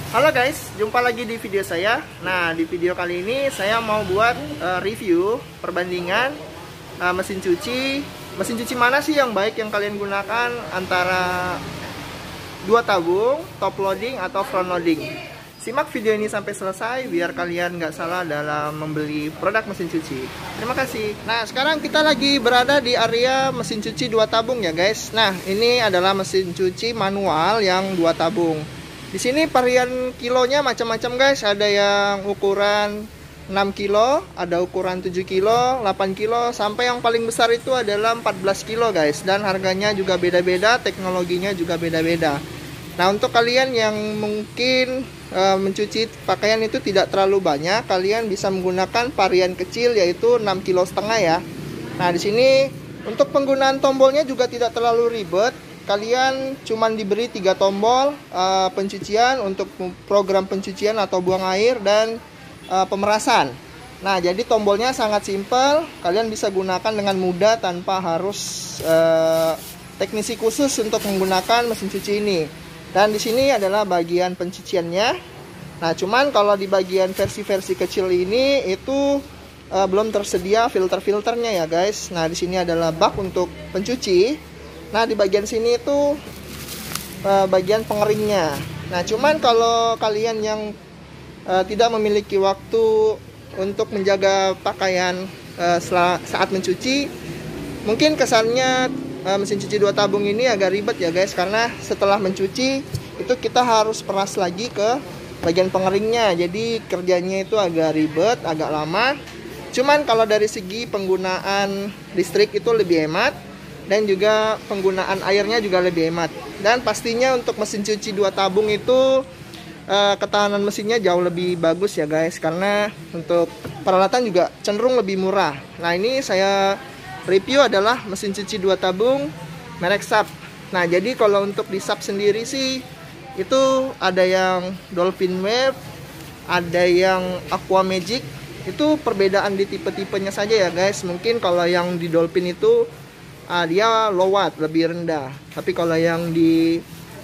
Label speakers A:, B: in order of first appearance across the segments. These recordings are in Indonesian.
A: Halo guys, jumpa lagi di video saya. Nah, di video kali ini saya mau buat review perbandingan mesin cuci. Mesin cuci mana sih yang baik yang kalian gunakan antara dua tabung, top loading atau front loading. Simak video ini sampai selesai biar kalian nggak salah dalam membeli produk mesin cuci. Terima kasih. Nah, sekarang kita lagi berada di area mesin cuci dua tabung ya guys. Nah, ini adalah mesin cuci manual yang dua tabung. Di sini varian kilonya macam-macam guys. Ada yang ukuran 6 kilo, ada ukuran 7 kilo, 8 kilo, sampai yang paling besar itu adalah 14 kilo guys. Dan harganya juga beda-beda, teknologinya juga beda-beda. Nah, untuk kalian yang mungkin mencuci pakaian itu tidak terlalu banyak, kalian bisa menggunakan varian kecil yaitu 6,5 kilo ya. Nah, di sini untuk penggunaan tombolnya juga tidak terlalu ribet. Kalian cuman diberi 3 tombol pencucian untuk program pencucian atau buang air dan pemerasan. Nah, jadi tombolnya sangat simpel, kalian bisa gunakan dengan mudah tanpa harus teknisi khusus untuk menggunakan mesin cuci ini. Dan di sini adalah bagian pencuciannya. Nah, cuman kalau di bagian versi-versi kecil ini itu belum tersedia filter-filternya ya guys. Nah, di sini adalah bak untuk pencuci. Nah, di bagian sini itu bagian pengeringnya. Nah, cuman kalau kalian yang tidak memiliki waktu untuk menjaga pakaian saat mencuci, mungkin kesannya mesin cuci dua tabung ini agak ribet ya guys, karena setelah mencuci itu kita harus peras lagi ke bagian pengeringnya. Jadi kerjanya itu agak ribet, agak lama. Cuman kalau dari segi penggunaan listrik itu lebih hemat, dan juga penggunaan airnya juga lebih hemat. Dan pastinya untuk mesin cuci dua tabung itu ketahanan mesinnya jauh lebih bagus ya guys, karena untuk peralatan juga cenderung lebih murah. Nah, ini saya review adalah mesin cuci dua tabung merek Sharp. Nah, jadi kalau untuk di Sharp sendiri sih itu ada yang Dolphin Wave, ada yang Aqua Magic. Itu perbedaan di tipe-tipenya saja ya guys. Mungkin kalau yang di Dolphin itu dia low watt, lebih rendah. Tapi kalau yang di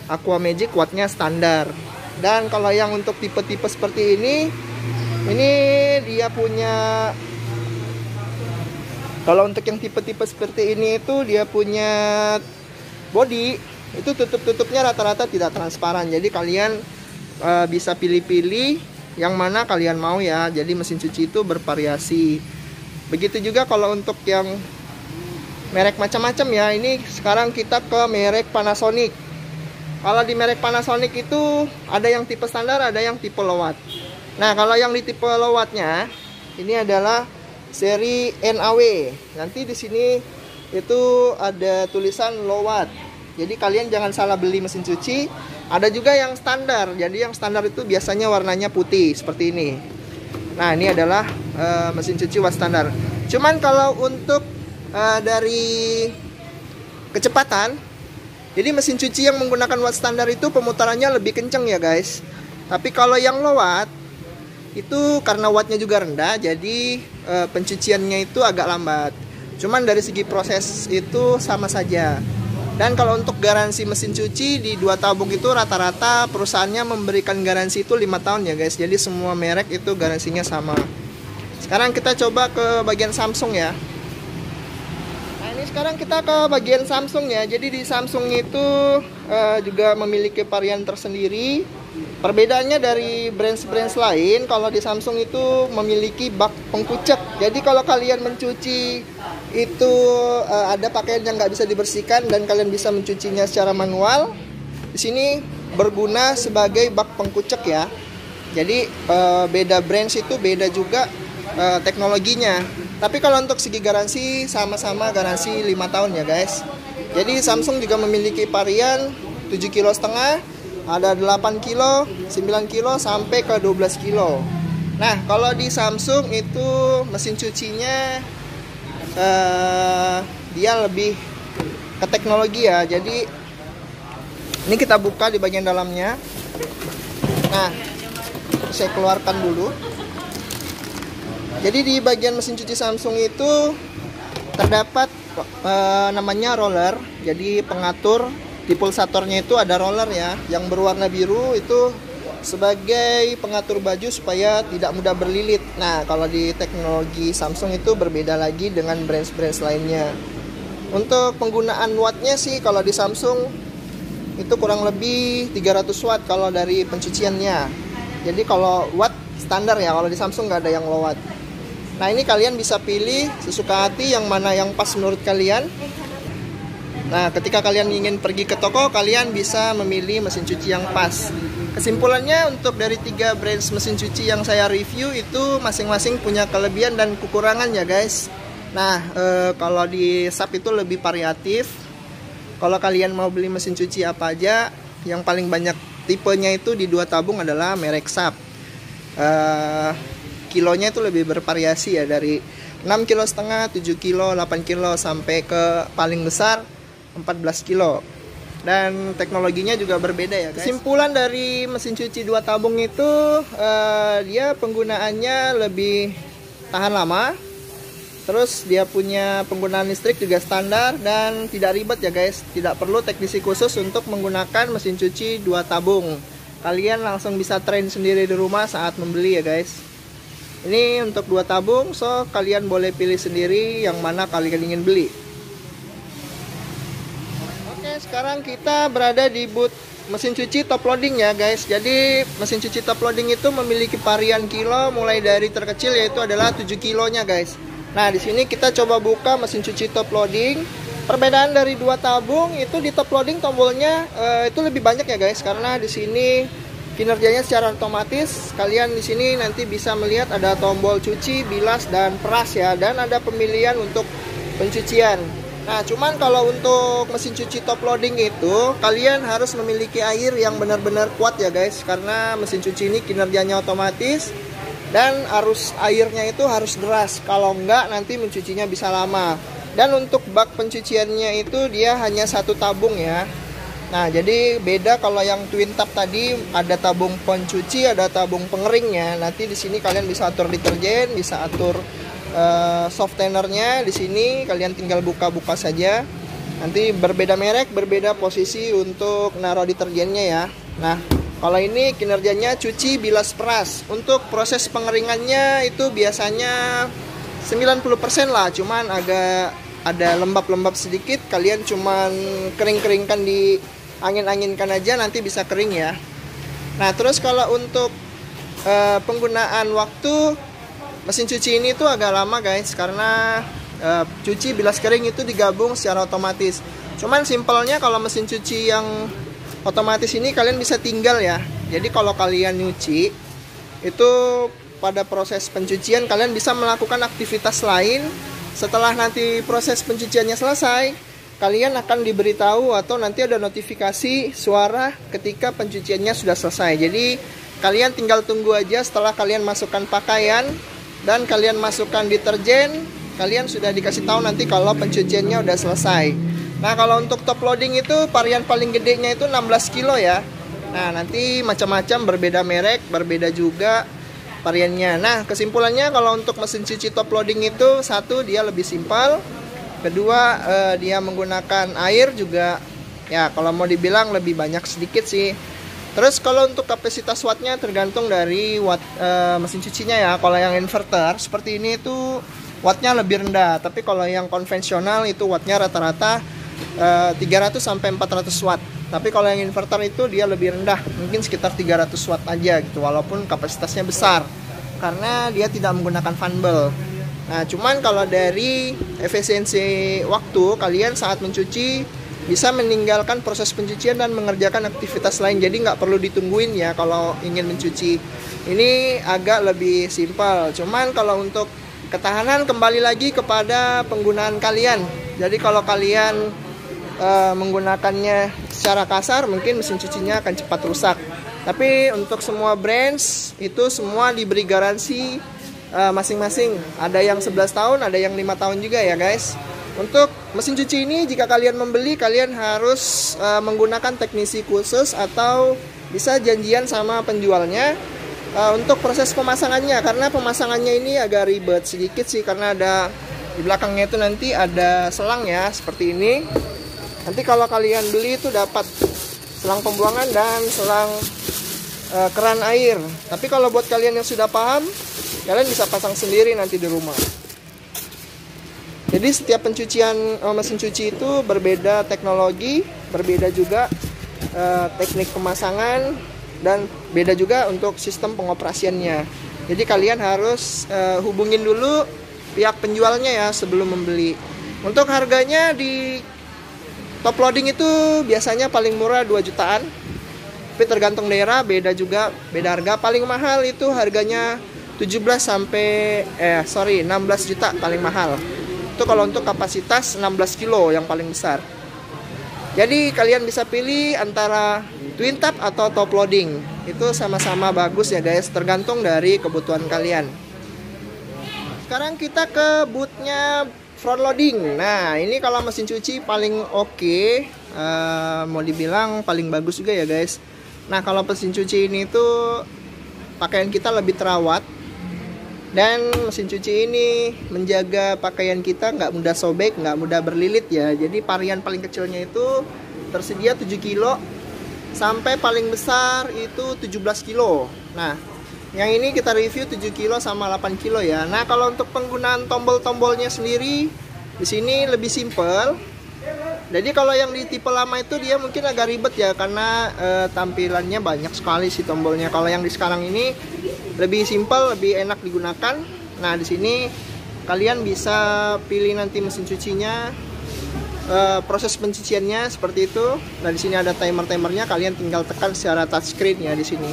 A: Aqua Magic wattnya standar. Dan kalau yang untuk tipe-tipe seperti ini dia punya, kalau untuk yang tipe-tipe seperti ini itu dia punya body itu tutup-tutupnya rata-rata tidak transparan. Jadi kalian bisa pilih-pilih yang mana kalian mau ya. Jadi mesin cuci itu bervariasi. Begitu juga kalau untuk yang merek macam-macam ya. Ini sekarang kita ke merek Panasonic. Kalau di merek Panasonic itu ada yang tipe standar, ada yang tipe low watt. Nah, kalau yang di tipe low wattnya ini adalah seri NAW. Nanti di sini itu ada tulisan low watt. Jadi kalian jangan salah beli mesin cuci. Ada juga yang standar. Jadi yang standar itu biasanya warnanya putih seperti ini. Nah, ini adalah mesin cuci watt standar. Cuman kalau untuk dari kecepatan, jadi mesin cuci yang menggunakan watt standar itu pemutarannya lebih kenceng ya guys. Tapi kalau yang low watt itu karena wattnya juga rendah, jadi pencuciannya itu agak lambat. Cuman dari segi proses itu sama saja. Dan kalau untuk garansi mesin cuci di dua tabung itu rata-rata perusahaannya memberikan garansi itu 5 tahun ya guys. Jadi semua merek itu garansinya sama. Sekarang kita coba ke bagian Samsung ya. Sekarang kita ke bagian Samsung ya. Jadi di Samsung itu juga memiliki varian tersendiri. Perbedaannya dari brand-brand lain, kalau di Samsung itu memiliki bak pengkucek. Jadi kalau kalian mencuci itu ada pakaian yang nggak bisa dibersihkan dan kalian bisa mencucinya secara manual, di sini berguna sebagai bak pengkucek ya. Jadi beda brand itu beda juga teknologinya. Tapi kalau untuk segi garansi sama-sama garansi 5 tahun ya guys. Jadi Samsung juga memiliki varian 7,5 kilo, ada 8 kilo, 9 kilo sampai ke 12 kilo. Nah, kalau di Samsung itu mesin cucinya dia lebih ke teknologi ya. Jadi ini kita buka di bagian dalamnya. Nah, saya keluarkan dulu. Jadi di bagian mesin cuci Samsung itu terdapat namanya roller. Jadi pengatur di pulsatornya itu ada roller ya, yang berwarna biru itu sebagai pengatur baju supaya tidak mudah berlilit. Nah, kalau di teknologi Samsung itu berbeda lagi dengan brand-brand lainnya. Untuk penggunaan wattnya sih kalau di Samsung itu kurang lebih 300 watt kalau dari pencuciannya. Jadi kalau watt standar ya, kalau di Samsung nggak ada yang low watt. Nah, ini kalian bisa pilih sesuka hati yang mana yang pas menurut kalian. Nah, ketika kalian ingin pergi ke toko, kalian bisa memilih mesin cuci yang pas. Kesimpulannya, untuk dari 3 brand mesin cuci yang saya review itu masing-masing punya kelebihan dan kekurangan ya guys. Nah, kalau di SAP itu lebih variatif. Kalau kalian mau beli mesin cuci apa aja, yang paling banyak tipenya itu di 2 tabung adalah merek SAP. Kilonya itu lebih bervariasi ya, dari 6,5 kg, 7 kg, 8 kg sampai ke paling besar 14 kilo. Dan teknologinya juga berbeda ya guys. Kesimpulan dari mesin cuci 2 tabung itu, dia penggunaannya lebih tahan lama. Terus dia punya penggunaan listrik juga standar dan tidak ribet ya guys. Tidak perlu teknisi khusus untuk menggunakan mesin cuci 2 tabung. Kalian langsung bisa train sendiri di rumah saat membeli ya guys. Ini untuk 2 tabung, so kalian boleh pilih sendiri yang mana kalian ingin beli. Sekarang kita berada di booth mesin cuci top loading ya guys. Jadi mesin cuci top loading itu memiliki varian kilo, mulai dari terkecil yaitu adalah 7 kilonya guys. Nah, di sini kita coba buka mesin cuci top loading. Perbedaan dari 2 tabung itu, di top loading tombolnya itu lebih banyak ya guys, karena di sini kinerjanya secara otomatis. Kalian di sini nanti bisa melihat ada tombol cuci, bilas dan peras ya, dan ada pemilihan untuk pencucian. Nah, cuman kalau untuk mesin cuci top loading itu kalian harus memiliki air yang benar-benar kuat ya guys, karena mesin cuci ini kinerjanya otomatis dan arus airnya itu harus deras. Kalau enggak nanti mencucinya bisa lama. Dan untuk bak pencuciannya itu dia hanya 1 tabung ya. Nah, jadi beda kalau yang twin tap tadi ada tabung pencuci, ada tabung pengeringnya. Nanti di sini kalian bisa atur deterjen, bisa atur softenernya. Di sini kalian tinggal buka-buka saja. Nanti berbeda merek, berbeda posisi untuk naruh deterjennya ya. Nah, kalau ini kinerjanya cuci, bilas, peras. Untuk proses pengeringannya itu biasanya 90% lah, cuman agak ada lembab-lembab sedikit. Kalian cuman kering-keringkan, di angin-anginkan aja, nanti bisa kering ya. Nah, terus kalau untuk penggunaan waktu, mesin cuci ini tuh agak lama guys, karena cuci, bilas, kering itu digabung secara otomatis. Cuman simpelnya kalau mesin cuci yang otomatis ini kalian bisa tinggal ya. Jadi kalau kalian nyuci itu pada proses pencucian kalian bisa melakukan aktivitas lain. Setelah nanti proses pencuciannya selesai, kalian akan diberitahu atau nanti ada notifikasi suara ketika pencuciannya sudah selesai. Jadi kalian tinggal tunggu aja. Setelah kalian masukkan pakaian dan kalian masukkan deterjen, kalian sudah dikasih tahu nanti kalau pencuciannya udah selesai. Nah, kalau untuk top loading itu varian paling gedenya itu 16 kilo ya. Nah, nanti macam-macam, berbeda merek, berbeda juga variannya. Nah, kesimpulannya kalau untuk mesin cuci top loading itu, 1, dia lebih simpel. Kedua, dia menggunakan air juga. Ya, kalau mau dibilang lebih banyak sedikit sih. Terus kalau untuk kapasitas wattnya tergantung dari watt mesin cucinya ya. Kalau yang inverter seperti ini itu wattnya lebih rendah. Tapi kalau yang konvensional itu wattnya rata-rata 300 sampai 400 watt. Tapi kalau yang inverter itu dia lebih rendah, mungkin sekitar 300 watt aja gitu, walaupun kapasitasnya besar karena dia tidak menggunakan fan belt. Nah, cuman kalau dari efisiensi waktu, kalian saat mencuci bisa meninggalkan proses pencucian dan mengerjakan aktivitas lain. Jadi nggak perlu ditungguin ya kalau ingin mencuci. Ini agak lebih simpel. Cuman kalau untuk ketahanan kembali lagi kepada penggunaan kalian. Jadi kalau kalian menggunakannya secara kasar, mungkin mesin cucinya akan cepat rusak. Tapi untuk semua brands itu semua diberi garansi masing-masing. Ada yang 11 tahun, ada yang 5 tahun juga ya guys. Untuk mesin cuci ini jika kalian membeli, kalian harus menggunakan teknisi khusus atau bisa janjian sama penjualnya untuk proses pemasangannya, karena pemasangannya ini agak ribet sedikit sih, karena ada di belakangnya itu nanti ada selang ya seperti ini. Nanti kalau kalian beli itu dapat selang pembuangan dan selang keran air. Tapi kalau buat kalian yang sudah paham, kalian bisa pasang sendiri nanti di rumah. Jadi setiap pencucian mesin cuci itu berbeda teknologi, berbeda juga teknik pemasangan, dan beda juga untuk sistem pengoperasiannya. Jadi kalian harus hubungin dulu pihak penjualnya ya sebelum membeli. Untuk harganya di top loading itu biasanya paling murah 2 jutaan. Tapi tergantung daerah beda juga, beda harga. Paling mahal itu harganya 16 juta paling mahal. Itu kalau untuk kapasitas 16 kilo yang paling besar. Jadi kalian bisa pilih antara twin tap atau top loading. Itu sama-sama bagus ya guys, tergantung dari kebutuhan kalian. Sekarang kita ke bootnya front loading. Nah ini kalau mesin cuci paling oke, mau dibilang paling bagus juga ya guys. Nah kalau mesin cuci ini tuh pakaian kita lebih terawat. Dan mesin cuci ini menjaga pakaian kita nggak mudah sobek, nggak mudah berlilit ya. Jadi varian paling kecilnya itu tersedia 7 kilo sampai paling besar itu 17 kilo. Nah, yang ini kita review 7 kilo sama 8 kilo ya. Nah, kalau untuk penggunaan tombol-tombolnya sendiri di sini lebih simple. Jadi kalau yang di tipe lama itu dia mungkin agak ribet ya karena tampilannya banyak sekali sih tombolnya. Kalau yang di sekarang ini lebih simple, lebih enak digunakan. Nah, di sini kalian bisa pilih nanti mesin cucinya, proses pencuciannya seperti itu. Nah, di sini ada timer-timernya, kalian tinggal tekan secara touchscreen ya di sini.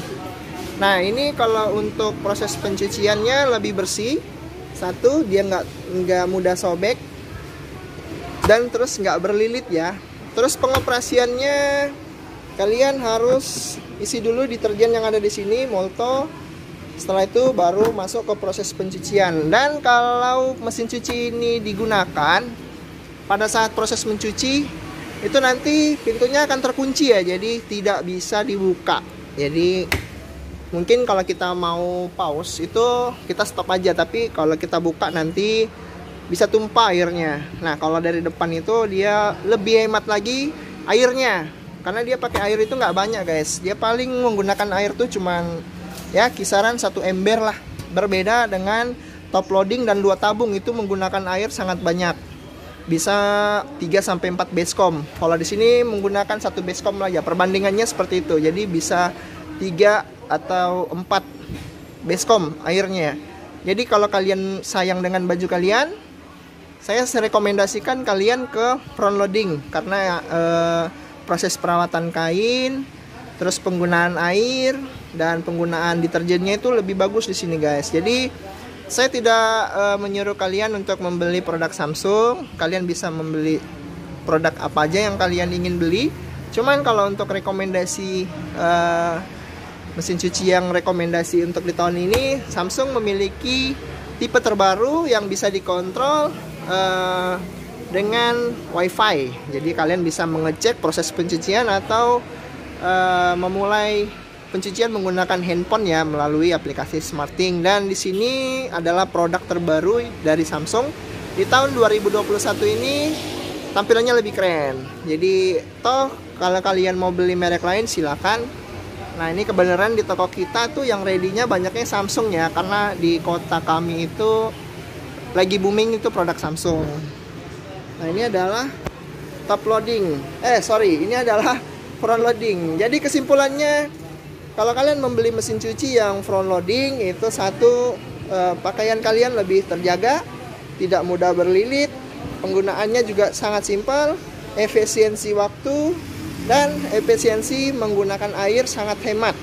A: Nah, ini kalau untuk proses pencuciannya lebih bersih. Satu, dia nggak mudah sobek. Dan terus nggak berlilit ya. Terus pengoperasiannya kalian harus isi dulu deterjen yang ada di sini, Molto. Setelah itu baru masuk ke proses pencucian. Dan kalau mesin cuci ini digunakan pada saat proses mencuci itu nanti pintunya akan terkunci ya, jadi tidak bisa dibuka. Jadi mungkin kalau kita mau pause itu kita stop aja, tapi kalau kita buka nanti bisa tumpah airnya. Nah kalau dari depan itu dia lebih hemat lagi airnya, karena dia pakai air itu nggak banyak guys. Dia paling menggunakan air tuh cuman ya kisaran 1 ember lah. Berbeda dengan top loading dan 2 tabung itu menggunakan air sangat banyak, bisa 3-4 baskom. Kalau di sini menggunakan 1 baskom lah ya, perbandingannya seperti itu. Jadi bisa 3 atau 4 baskom airnya. Jadi kalau kalian sayang dengan baju kalian, saya rekomendasikan kalian ke front loading karena proses perawatan kain, terus penggunaan air dan penggunaan deterjennya itu lebih bagus di sini guys. Jadi saya tidak menyuruh kalian untuk membeli produk Samsung. Kalian bisa membeli produk apa aja yang kalian ingin beli. Cuman kalau untuk rekomendasi mesin cuci yang rekomendasi untuk di tahun ini, Samsung memiliki tipe terbaru yang bisa dikontrol dengan WiFi. Jadi kalian bisa mengecek proses pencucian atau memulai pencucian menggunakan handphone ya melalui aplikasi SmartThings. Dan di sini adalah produk terbaru dari Samsung di tahun 2021 ini, tampilannya lebih keren. Jadi toh kalau kalian mau beli merek lain silakan. Nah ini kebenaran di toko kita tuh yang ready-nya banyaknya Samsung ya, karena di kota kami itu lagi booming itu produk Samsung. Nah ini adalah top loading. Ini adalah front loading. Jadi kesimpulannya, kalau kalian membeli mesin cuci yang front loading itu satu, pakaian kalian lebih terjaga, tidak mudah berlilit, penggunaannya juga sangat simpel, efisiensi waktu dan efisiensi menggunakan air sangat hemat.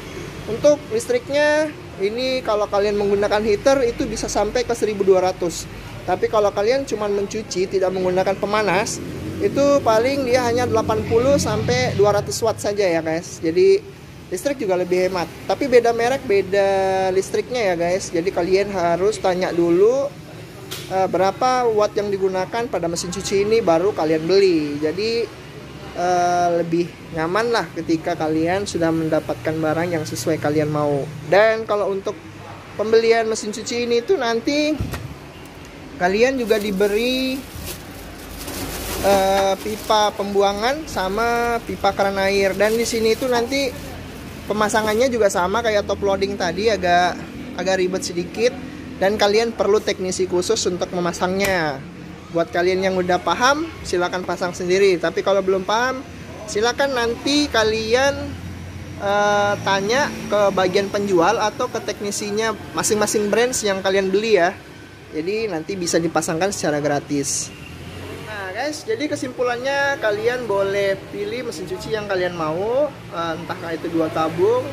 A: Untuk listriknya ini kalau kalian menggunakan heater itu bisa sampai ke 1200. Tapi kalau kalian cuma mencuci tidak menggunakan pemanas, itu paling dia hanya 80 sampai 200 watt saja ya guys. Jadi listrik juga lebih hemat. Tapi beda merek, beda listriknya ya guys. Jadi kalian harus tanya dulu berapa watt yang digunakan pada mesin cuci ini baru kalian beli. Jadi lebih nyaman lah ketika kalian sudah mendapatkan barang yang sesuai kalian mau. Dan kalau untuk pembelian mesin cuci ini tuh nanti kalian juga diberi pipa pembuangan sama pipa keran air. Dan di sini itu nanti Pemasangannya juga sama kayak top loading tadi, agak ribet sedikit, dan kalian perlu teknisi khusus untuk memasangnya. Buat kalian yang udah paham, silakan pasang sendiri. Tapi kalau belum paham, silakan nanti kalian tanya ke bagian penjual atau ke teknisinya masing-masing brand yang kalian beli ya. Jadi nanti bisa dipasangkan secara gratis. Nah guys, jadi kesimpulannya kalian boleh pilih mesin cuci yang kalian mau, entah itu 2 tabung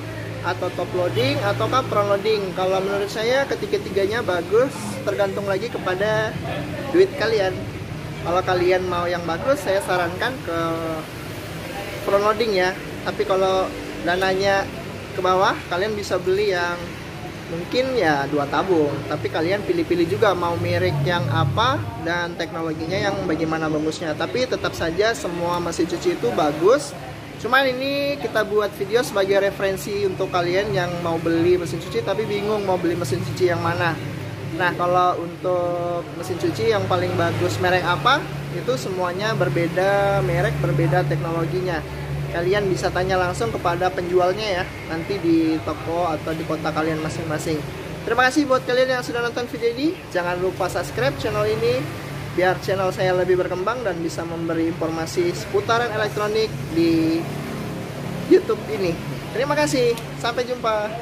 A: atau top loading ataukah front loading. Kalau menurut saya ketiga-tiganya bagus, tergantung lagi kepada duit kalian. Kalau kalian mau yang bagus, saya sarankan ke front loading ya. Tapi kalau dananya ke bawah, kalian bisa beli yang mungkin ya 2 tabung, tapi kalian pilih-pilih juga mau merek yang apa dan teknologinya yang bagaimana bagusnya. Tapi tetap saja semua mesin cuci itu bagus. Cuman ini kita buat video sebagai referensi untuk kalian yang mau beli mesin cuci tapi bingung mau beli mesin cuci yang mana. Nah, kalau untuk mesin cuci yang paling bagus merek apa, itu semuanya berbeda merek, berbeda teknologinya. Kalian bisa tanya langsung kepada penjualnya ya, nanti di toko atau di kota kalian masing-masing. Terima kasih buat kalian yang sudah nonton video ini. Jangan lupa subscribe channel ini biar channel saya lebih berkembang dan bisa memberi informasi seputaran elektronik di YouTube ini. Terima kasih, sampai jumpa.